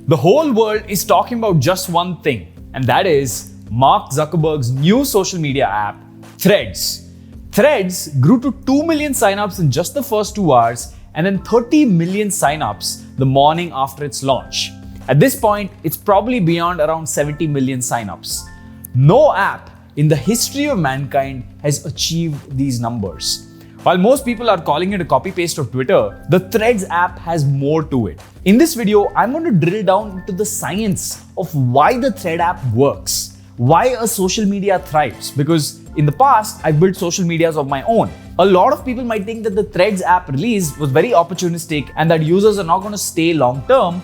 The whole world is talking about just one thing, and that is Mark Zuckerberg's new social media app, Threads. Threads grew to 2 million signups in just the first 2 hours and then 30 million signups the morning after its launch. At this point, it's probably beyond around 70 million signups. No app in the history of mankind has achieved these numbers. While most people are calling it a copy-paste of Twitter, the Threads app has more to it. In this video, I'm going to drill down into the science of why the Thread app works, why a social media thrives, because in the past, I've built social medias of my own. A lot of people might think that the Threads app release was very opportunistic and that users are not going to stay long-term,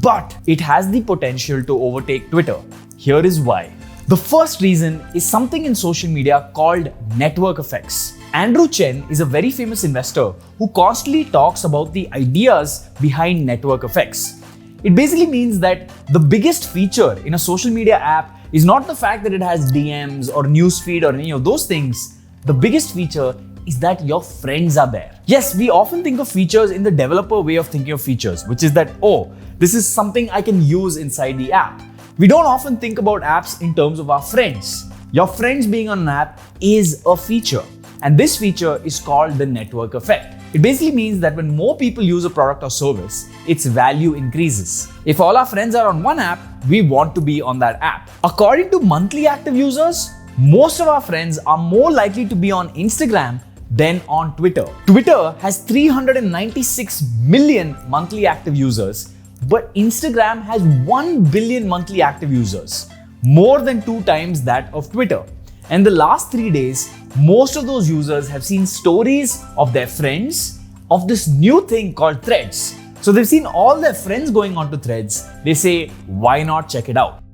but it has the potential to overtake Twitter. Here is why. The first reason is something in social media called network effects. Andrew Chen is a very famous investor who constantly talks about the ideas behind network effects. It basically means that the biggest feature in a social media app is not the fact that it has DMs or newsfeed or any of those things. The biggest feature is that your friends are there. Yes, we often think of features in the developer way of thinking of features, which is that, oh, this is something I can use inside the app. We don't often think about apps in terms of our friends. Your friends being on an app is a feature. And this feature is called the network effect. It basically means that when more people use a product or service, its value increases. If all our friends are on one app, we want to be on that app. According to monthly active users, most of our friends are more likely to be on Instagram than on Twitter. Twitter has 396 million monthly active users, but Instagram has 1 billion monthly active users, more than 2 times that of Twitter. And the last 3 days, most of those users have seen stories of their friends of this new thing called Threads. So they've seen all their friends going on to Threads. They say, why not check it out?